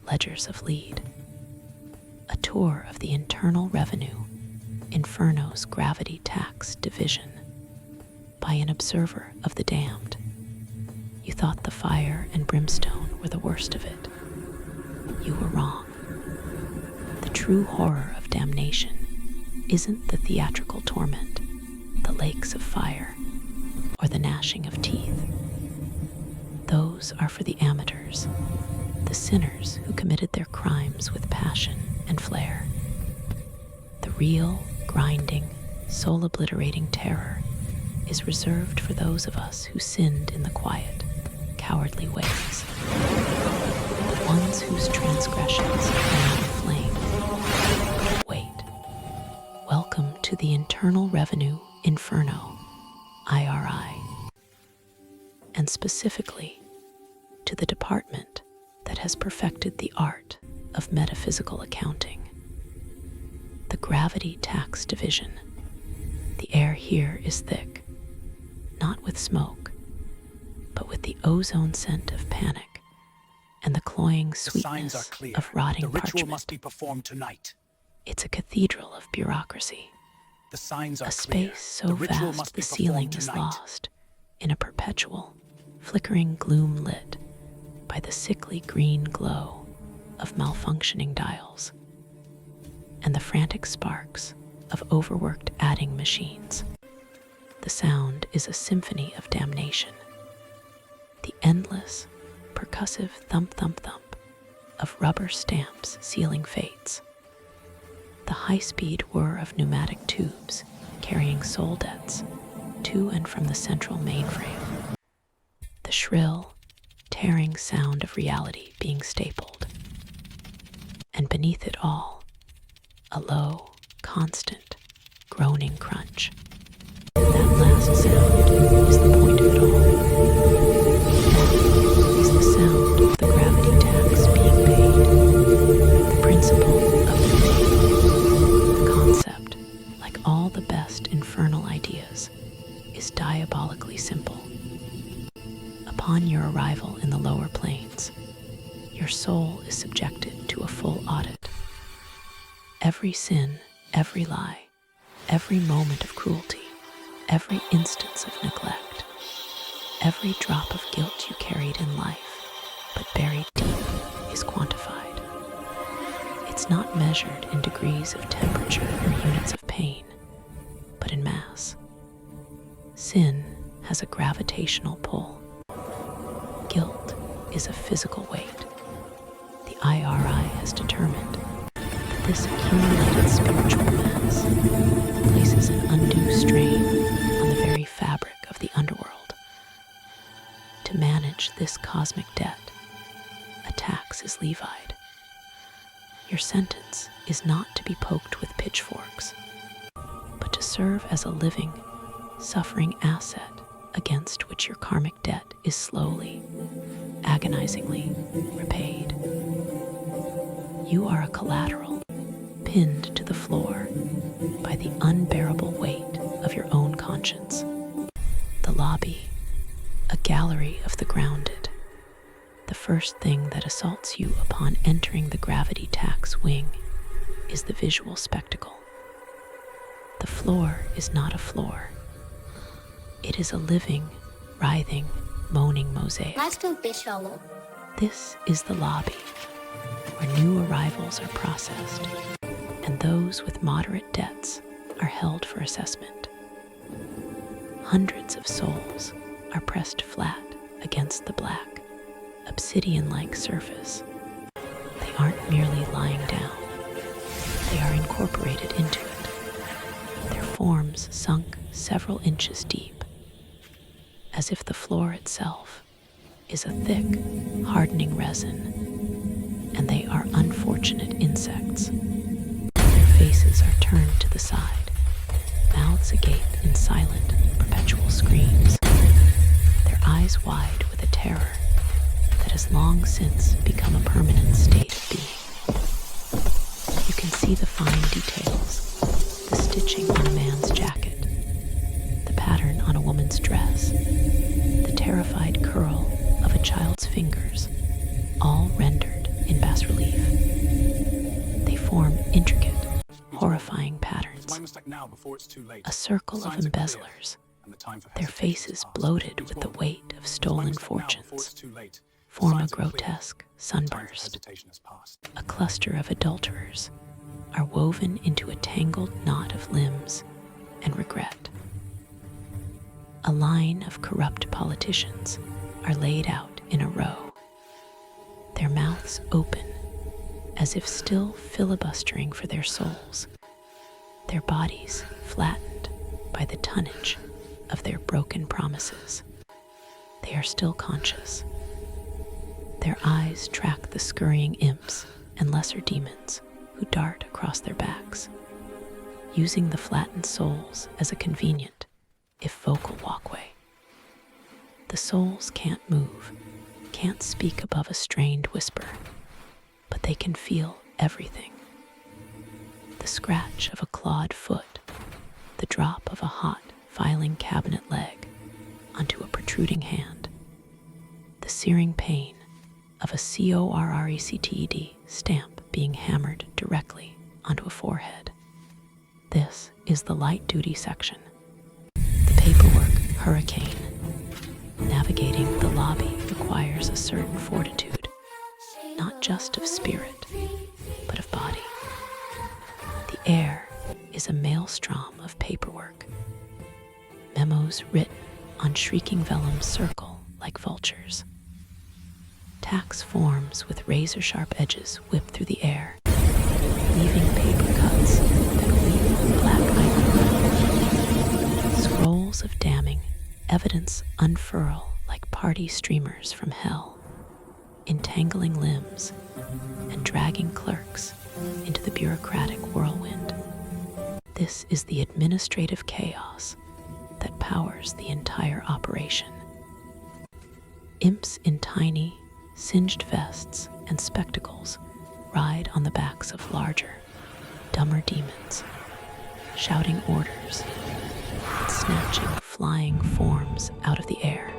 ledgers of lead. A tour of the Internal Revenue Inferno's gravity tax division by an observer of the damned. You thought the fire and brimstone were the worst of it. You were wrong. The true horror of damnation isn't the theatrical torment, the lakes of fire, or the gnashing of teeth. Those are for the amateurs, the sinners who committed their crimes with passion and flair. The real, grinding, soul-obliterating terror is reserved for those of us who sinned in the quiet, cowardly ways. The ones whose transgressions are not inflamed. Wait. Welcome to the Internal Revenue Inferno, IRI, and specifically to the department that has perfected the art of metaphysical accounting. The Gravity Tax Division. The air here is thick, not with smoke, but with the ozone scent of panic and the cloying sweetness of rotting the ritual parchment. Must be performed tonight. It's a cathedral of bureaucracy, The signs are a clear. space so The ritual vast must be the ceiling performed is tonight. lost in a perpetual, flickering gloom lit by the sickly green glow of malfunctioning dials and the frantic sparks of overworked adding machines. The sound is a symphony of damnation, the endless, percussive thump-thump-thump of rubber stamps sealing fates, the high-speed whir of pneumatic tubes carrying soul debts to and from the central mainframe, the shrill, tearing sound of reality being stapled, and beneath it all, a low, constant, groaning crunch. That last sound is the point of it all. That is the sound of the gravity tax being paid, the principle of the thing. The concept, like all the best infernal ideas, is diabolically simple. Upon your arrival in the lower planes, your soul is subjected to a full audit. Every sin, every lie, every moment of cruelty, every instance of neglect, every drop of guilt you carried in life, but buried deep, is quantified. It's not measured in degrees of temperature or units of pain, but in mass. Sin has a gravitational pull. Guilt is a physical weight. The IRI has determined that this accumulated spiritual mass places an undue strain on the very fabric of the underworld. To manage this cosmic debt, a tax is levied. Your sentence is not to be poked with pitchforks, but to serve as a living, suffering asset against which your karmic debt is slowly, agonizingly repaid. You are a collateral, pinned to the floor by the unbearable weight of your own conscience. The lobby, a gallery of the grounded. The first thing that assaults you upon entering the gravity tax wing is the visual spectacle. The floor is not a floor. It is a living, writhing, moaning mosaic. Let's go shallow. This is the lobby, where new arrivals are processed, and those with moderate debts are held for assessment. Hundreds of souls are pressed flat against the black, obsidian-like surface. They aren't merely lying down. They are incorporated into it, their forms sunk several inches deep, as if the floor itself is a thick, hardening resin, and they are unfortunate insects. Their faces are turned to the side, mouths agape in silent, perpetual screams, their eyes wide with a terror that has long since become a permanent state of being. You can see the fine details, the stitching on a man's jacket, the pattern on a woman's dress, the terrified curl of a child's fingers, all rendered in bas relief. my mistake now before it's too late. a circle of Signs are clear, embezzlers, and the time for their hesitation is faces past. bloated Who's with the wrong? weight of It's my stolen mistake now before fortunes, it's too late. form a Signs are clear, grotesque the time for sunburst. hesitation is past. A cluster of adulterers are woven into a tangled knot of limbs and regret. A line of corrupt politicians are laid out in a row, their mouths open as if still filibustering for their souls, their bodies flattened by the tonnage of their broken promises. They are still conscious. Their eyes track the scurrying imps and lesser demons who dart across their backs, using the flattened souls as a convenient, if vocal walkway. The souls can't move, can't speak above a strained whisper, but they can feel everything. The scratch of a clawed foot, the drop of a hot filing cabinet leg onto a protruding hand, the searing pain of a CORRECTED stamp being hammered directly onto a forehead. This is the light-duty section. The paperwork hurricane. Navigating the lobby requires a certain fortitude, not just of spirit, but of body. The air is a maelstrom of paperwork. Memos written on shrieking vellum circle like vultures. Tax forms with razor-sharp edges whip through the air, leaving paper cuts that weave on black ivory. Scrolls of damning evidence unfurl like party streamers from hell, entangling limbs and dragging clerks into the bureaucratic whirlwind. This is the administrative chaos that powers the entire operation. Imps in tiny, singed vests and spectacles ride on the backs of larger, dumber demons, shouting orders and snatching flying forms out of the air.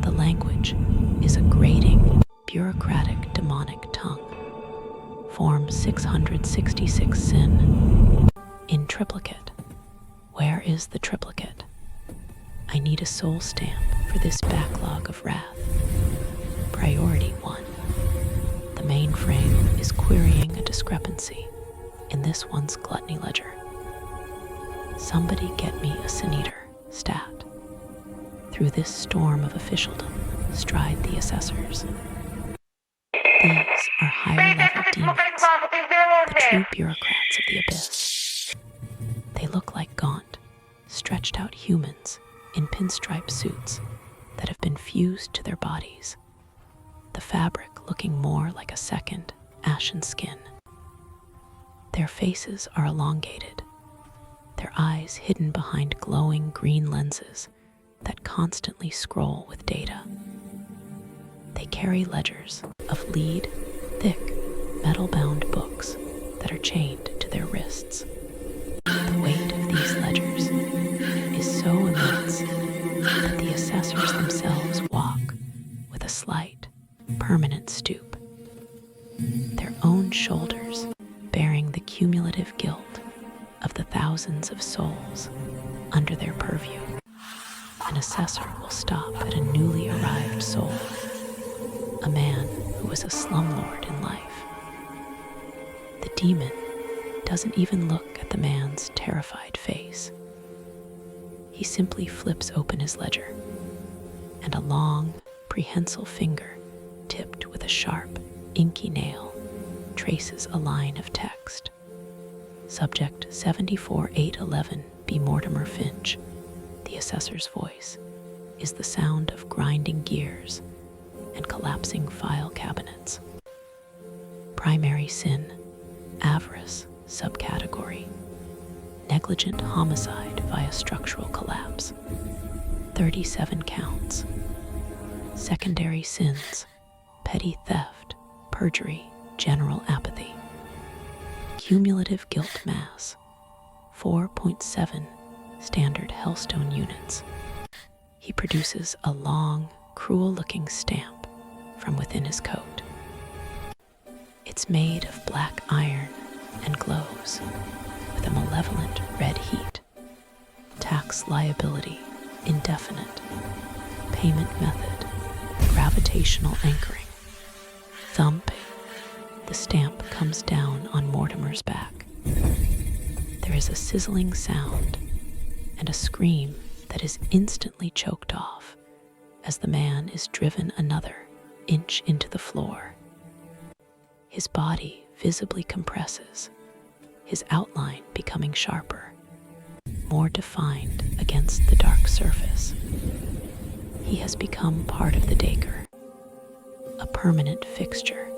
The language is a grating, bureaucratic demonic tongue. Form 666 sin. In triplicate. Where is the triplicate? I need a soul stamp for this backlog of wrath. Priority 1. The mainframe is querying a discrepancy in this one's gluttony ledger. Somebody get me a sin eater, stat. Through this storm of officialdom stride the assessors. These are higher-level demons, the true bureaucrats of the abyss. They look like gaunt, stretched-out humans in pinstripe suits that have been fused to their bodies, the fabric looking more like a second, ashen skin. Their faces are elongated, their eyes hidden behind glowing green lenses that constantly scroll with data. They carry ledgers of lead, thick, metal-bound books that are chained to their wrists. The weight of these ledgers is so immense that the assessors themselves walk with a slight, permanent stoop, their own shoulders bearing the cumulative guilt of the thousands of souls under their purview. An assessor will stop at a newly arrived soul, a man who was a slumlord in life. The demon doesn't even look at the man's terrified face. He simply flips open his ledger, and a long, prehensile finger tipped with a sharp, inky nail traces a line of text. Subject 74811 B. Mortimer Finch. The assessor's voice is the sound of grinding gears and collapsing file cabinets. Primary sin, avarice, subcategory. Negligent homicide via structural collapse. 37 counts. Secondary sins, petty theft, perjury, general apathy. Cumulative guilt mass, 4.7 standard Hellstone units. He produces a long, cruel-looking stamp from within his coat. It's made of black iron and glows with the malevolent red heat. Tax liability, indefinite. Payment method, gravitational anchoring. Thumping, the stamp comes down on Mortimer's back. There is a sizzling sound and a scream that is instantly choked off as the man is driven another inch into the floor. His body visibly compresses, his outline becoming sharper, more defined against the dark surface. He has become part of the Dacre, a permanent fixture.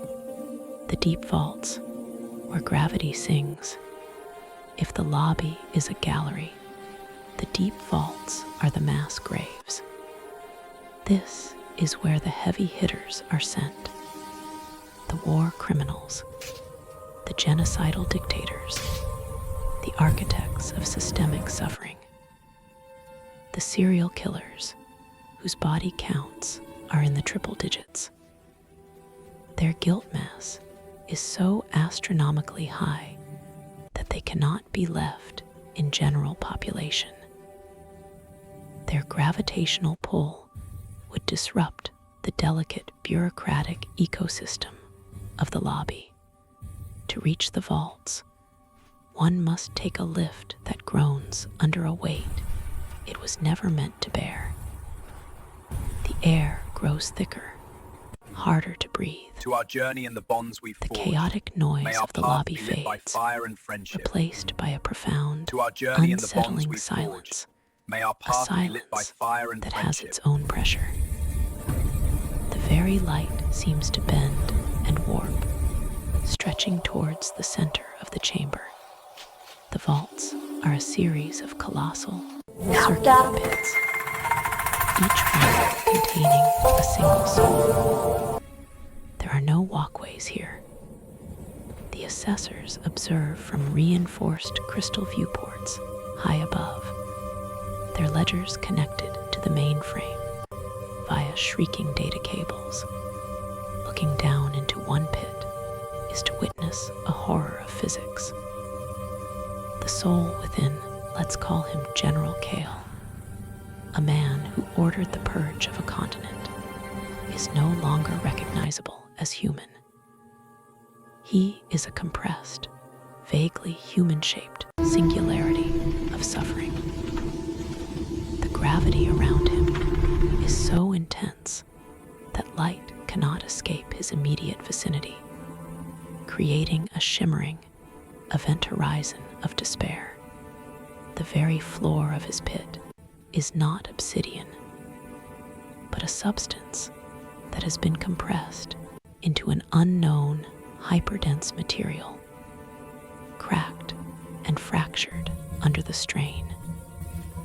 The deep vaults, where gravity sings. If the lobby is a gallery, the deep vaults are the mass graves. This is where the heavy hitters are sent. The war criminals, the genocidal dictators, the architects of systemic suffering. The serial killers, whose body counts are in the triple digits. Their guilt mass is so astronomically high that they cannot be left in general population. Their gravitational pull would disrupt the delicate bureaucratic ecosystem of the lobby. To reach the vaults, one must take a lift that groans under a weight it was never meant to bear. The air grows thicker, harder to breathe. To our journey and the bonds we've The forged, chaotic noise may our of the path lobby be lit by fades, fire and friendship. replaced by a profound, To our journey and the bonds unsettling we've silence. forged, may our A path be lit by silence fire and that has friendship. its own pressure. The very light seems to bend and warp, stretching towards the center of the chamber. The vaults are a series of colossal, circular pits, each one containing a single soul. There are no walkways here. The assessors observe from reinforced crystal viewports high above, their ledgers connected to the mainframe via shrieking data cables. Looking down into one pit is to witness a horror of physics. The soul within, let's call him General Kale, a man who ordered the purge of a continent, is no longer recognizable as human. He is a compressed, vaguely human-shaped singularity of suffering. The gravity around him is so intense that light cannot escape his immediate vicinity, creating a shimmering event horizon of despair. The very floor of his pit is not obsidian, but a substance that has been compressed into an unknown, hyperdense material, cracked and fractured under the strain.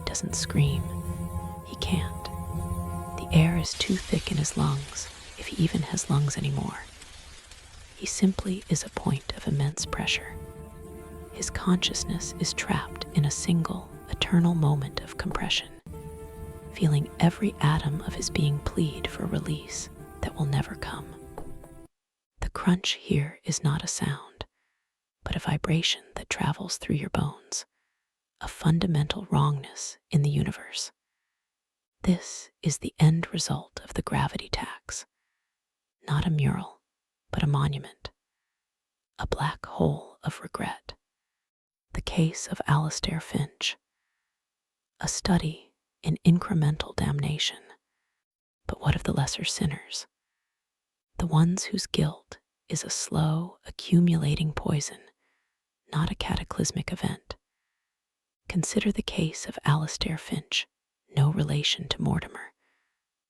Doesn't scream. He can't. The air is too thick in his lungs, if he even has lungs anymore. He simply is a point of immense pressure. His consciousness is trapped in a single, eternal moment of compression, feeling every atom of his being plead for release that will never come. The crunch here is not a sound, but a vibration that travels through your bones, a fundamental wrongness in the universe. This is the end result of the gravity tax. Not a mural, but a monument. A black hole of regret. The case of Alistair Finch. A study in incremental damnation. But what of the lesser sinners? The ones whose guilt is a slow, accumulating poison, not a cataclysmic event. Consider the case of Alistair Finch, no relation to Mortimer,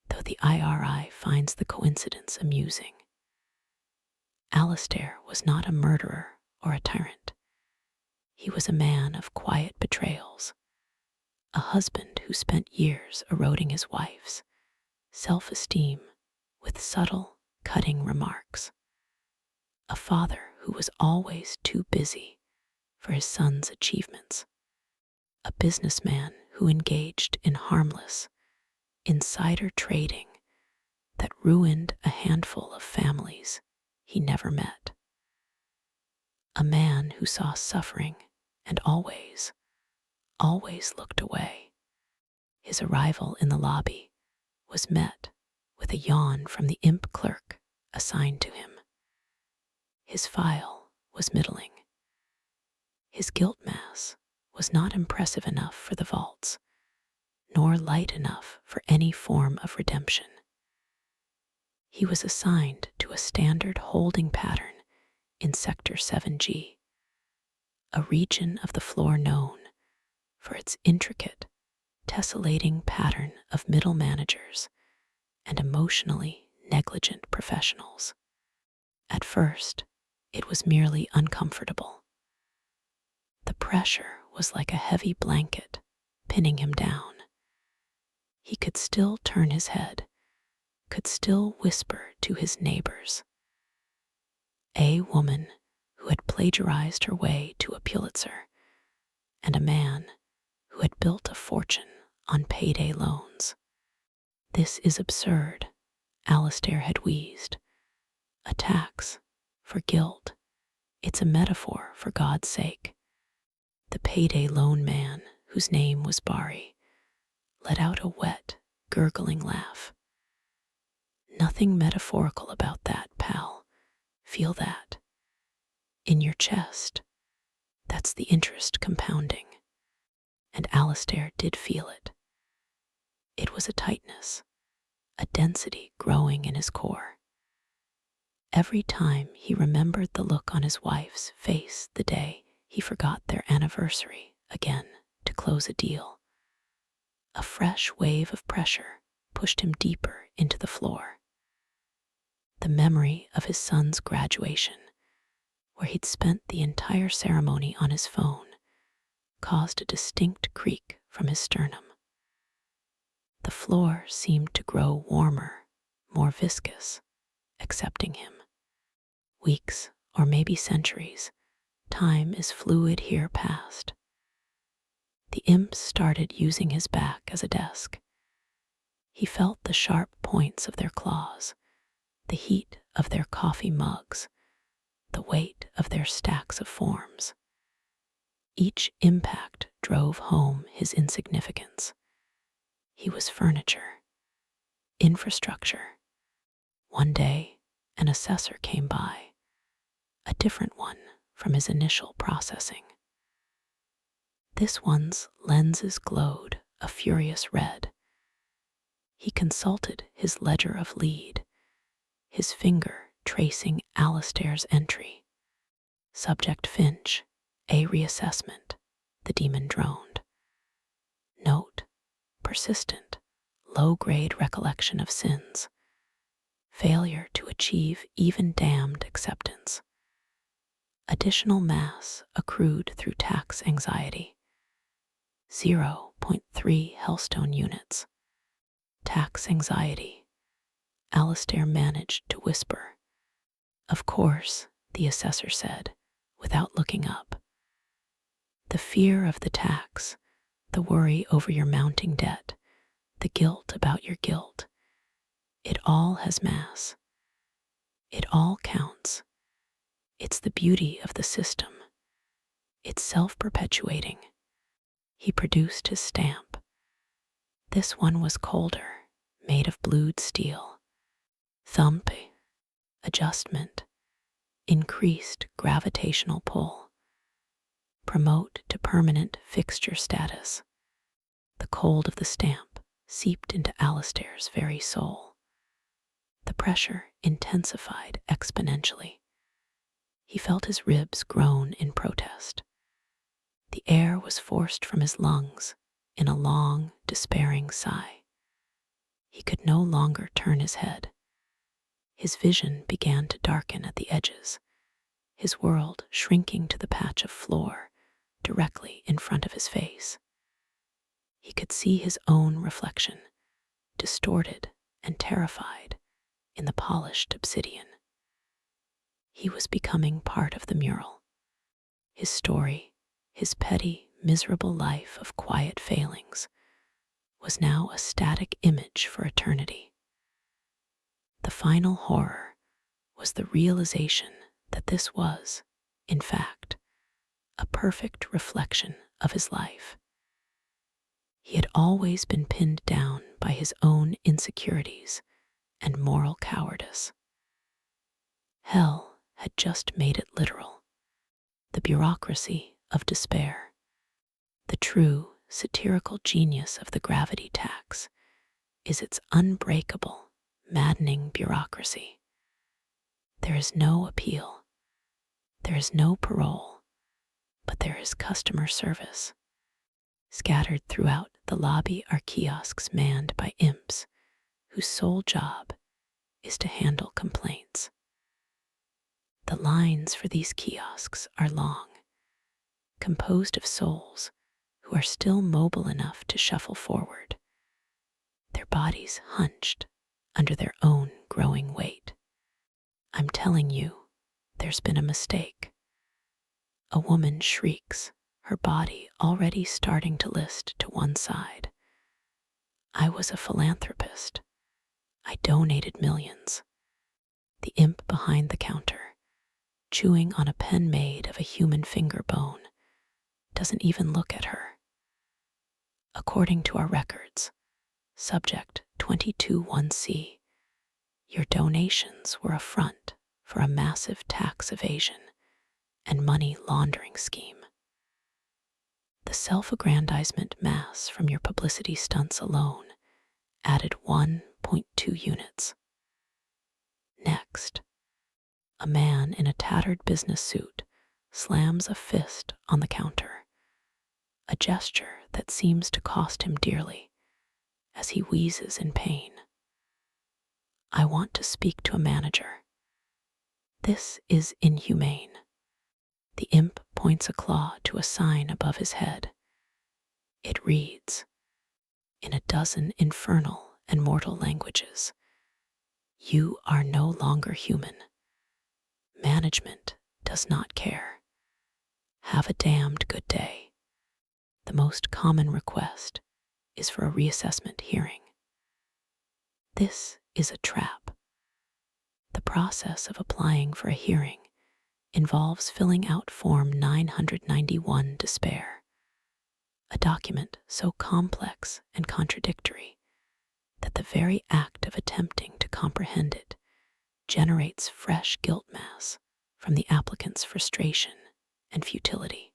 though the IRI finds the coincidence amusing. Alistair was not a murderer or a tyrant. He was a man of quiet betrayals, a husband who spent years eroding his wife's self-esteem with subtle, cutting remarks, a father who was always too busy for his son's achievements, a businessman who engaged in harmless, insider trading that ruined a handful of families he never met, a man who saw suffering and always looked away. His arrival in the lobby was met with a yawn from the imp clerk assigned to him. His file was middling. His guilt mass was not impressive enough for the vaults, nor light enough for any form of redemption. He was assigned to a standard holding pattern in Sector 7G, a region of the floor known for its intricate, tessellating pattern of middle managers and emotionally negligent professionals. At first, it was merely uncomfortable. The pressure was like a heavy blanket pinning him down. He could still turn his head, could still whisper to his neighbors. A woman who had plagiarized her way to a Pulitzer, and a man who had built a fortune on payday loans. "This is absurd," Alistair had wheezed. "A tax for guilt. It's a metaphor, for God's sake." The payday loan man, whose name was Bari, let out a wet, gurgling laugh. "Nothing metaphorical about that, pal. Feel that. In your chest. That's the interest compounding." And Alistair did feel it. It was a tightness, a density growing in his core. Every time he remembered the look on his wife's face the day he forgot their anniversary again to close a deal, a fresh wave of pressure pushed him deeper into the floor. The memory of his son's graduation, where he'd spent the entire ceremony on his phone, caused a distinct creak from his sternum. The floor seemed to grow warmer, more viscous, accepting him. Weeks, or maybe centuries, time is fluid here past. The imp started using his back as a desk. He felt the sharp points of their claws, the heat of their coffee mugs, the weight of their stacks of forms. Each impact drove home his insignificance. He was furniture, infrastructure. One day, an assessor came by, a different one from his initial processing. This one's lenses glowed a furious red. He consulted his ledger of lead, his finger tracing Alistair's entry. "Subject Finch, a reassessment," the demon droned. "Note, persistent, low-grade recollection of sins. Failure to achieve even damned acceptance. Additional mass accrued through tax anxiety. 0.3 Hellstone units. Tax anxiety," Alistair managed to whisper. "Of course," the assessor said, without looking up. "The fear of the tax, the worry over your mounting debt, the guilt about your guilt. It all has mass. It all counts. It's the beauty of the system. It's self-perpetuating." He produced his stamp. This one was colder, made of blued steel. Thump, adjustment, increased gravitational pull. Promote to permanent fixture status. The cold of the stamp seeped into Alistair's very soul. The pressure intensified exponentially. He felt his ribs groan in protest. The air was forced from his lungs in a long, despairing sigh. He could no longer turn his head. His vision began to darken at the edges, his world shrinking to the patch of floor directly in front of his face. He could see his own reflection, distorted and terrified, in the polished obsidian. He was becoming part of the mural. His story, his petty, miserable life of quiet failings, was now a static image for eternity. The final horror was the realization that this was, in fact, a perfect reflection of his life. He had always been pinned down by his own insecurities and moral cowardice. Hell had just made it literal. The bureaucracy of despair, the true satirical genius of the gravity tax, is its unbreakable, maddening bureaucracy. There is no appeal, there is no parole, but there is customer service. Scattered throughout the lobby are kiosks manned by imps whose sole job is to handle complaints. The lines for these kiosks are long, composed of souls who are still mobile enough to shuffle forward, their bodies hunched under their own growing weight. I'm telling you, there's been a mistake. A woman shrieks, her body already starting to list to one side. I was a philanthropist. I donated millions. The imp behind the counter, chewing on a pen made of a human finger bone, doesn't even look at her. According to our records, Subject 221C, your donations were a front for a massive tax evasion and money laundering scheme. The self-aggrandizement mass from your publicity stunts alone added 1.2 units. Next, a man in a tattered business suit slams a fist on the counter, a gesture that seems to cost him dearly as he wheezes in pain. I want to speak to a manager. This is inhumane. The imp points a claw to a sign above his head. It reads, in a dozen infernal and mortal languages, "You are no longer human. Management does not care. Have a damned good day." The most common request is for a reassessment hearing. This is a trap. The process of applying for a hearing involves filling out Form 991 Despair, a document so complex and contradictory that the very act of attempting to comprehend it generates fresh guilt mass from the applicant's frustration and futility.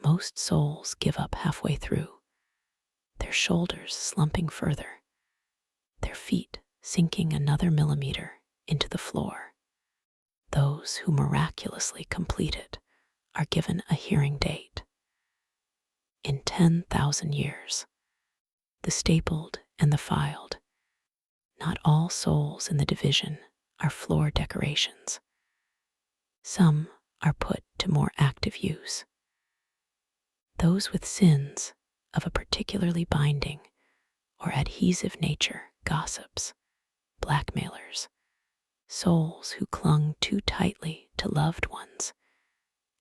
Most souls give up halfway through, their shoulders slumping further, their feet sinking another millimeter into the floor. Those who miraculously complete it are given a hearing date. In 10,000 years, the stapled and the filed, not all souls in the division are floor decorations. Some are put to more active use. Those with sins of a particularly binding or adhesive nature, gossips, blackmailers, souls who clung too tightly to loved ones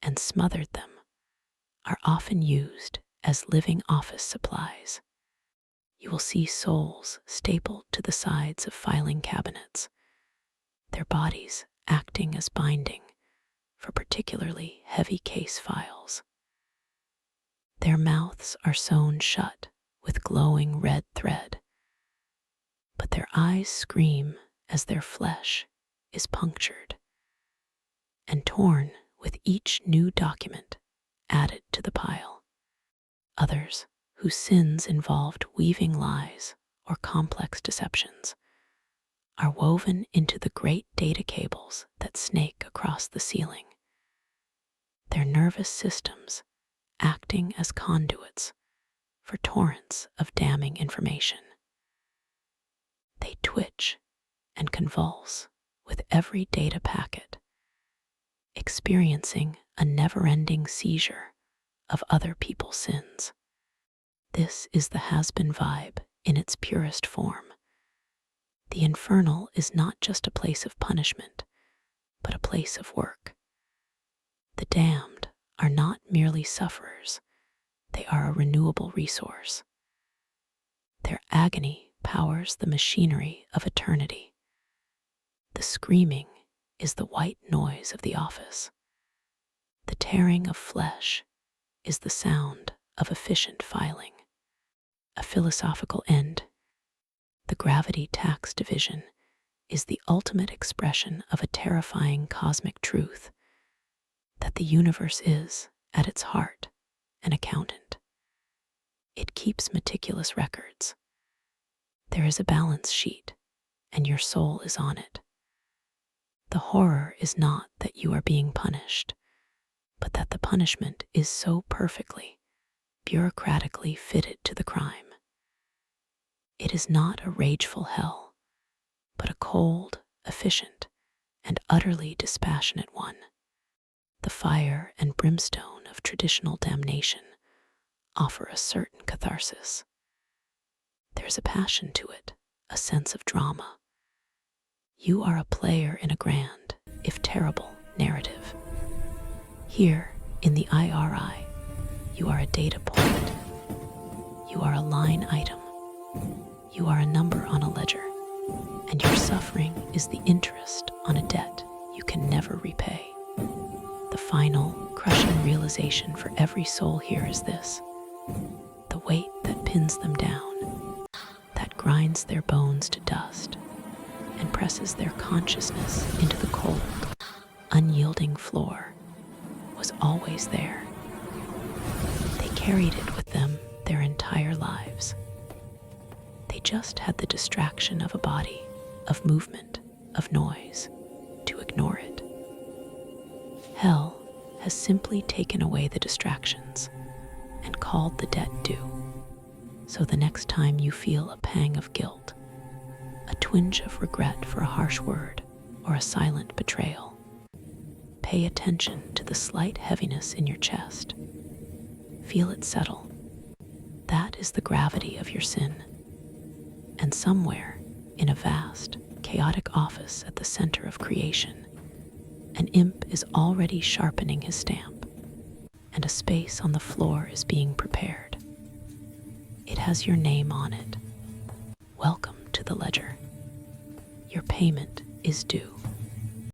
and smothered them, are often used as living office supplies. You will see souls stapled to the sides of filing cabinets, their bodies acting as binding for particularly heavy case files. Their mouths are sewn shut with glowing red thread, but their eyes scream as their flesh is punctured and torn with each new document added to the pile. Others, whose sins involved weaving lies or complex deceptions, are woven into the great data cables that snake across the ceiling, their nervous systems acting as conduits for torrents of damning information. They twitch and convulse with every data packet, experiencing a never-ending seizure of other people's sins. This is the has-been vibe in its purest form. The infernal is not just a place of punishment, but a place of work. The damned are not merely sufferers, they are a renewable resource. Their agony powers the machinery of eternity. The screaming is the white noise of the office. The tearing of flesh is the sound of efficient filing. A philosophical end. The gravity tax division is the ultimate expression of a terrifying cosmic truth that the universe is, at its heart, an accountant. It keeps meticulous records. There is a balance sheet, and your soul is on it. The horror is not that you are being punished, but that the punishment is so perfectly, bureaucratically fitted to the crime. It is not a rageful hell, but a cold, efficient, and utterly dispassionate one. The fire and brimstone of traditional damnation offer a certain catharsis. There's a passion to it, a sense of drama. You are a player in a grand, if terrible, narrative. Here, in the IRI, you are a data point. You are a line item. You are a number on a ledger. And your suffering is the interest on a debt you can never repay. The final, crushing realization for every soul here is this: the weight that pins them down, that grinds their bones to dust, and presses their consciousness into the cold, unyielding floor, was always there. They carried it with them their entire lives. They just had the distraction of a body, of movement, of noise, to ignore it. Hell has simply taken away the distractions and called the debt due. So the next time you feel a pang of guilt, a twinge of regret for a harsh word or a silent betrayal, pay attention to the slight heaviness in your chest. Feel it settle. That is the gravity of your sin. And somewhere, in a vast, chaotic office at the center of creation, an imp is already sharpening his stamp, and a space on the floor is being prepared. It has your name on it. Welcome to the ledger. Your payment is due.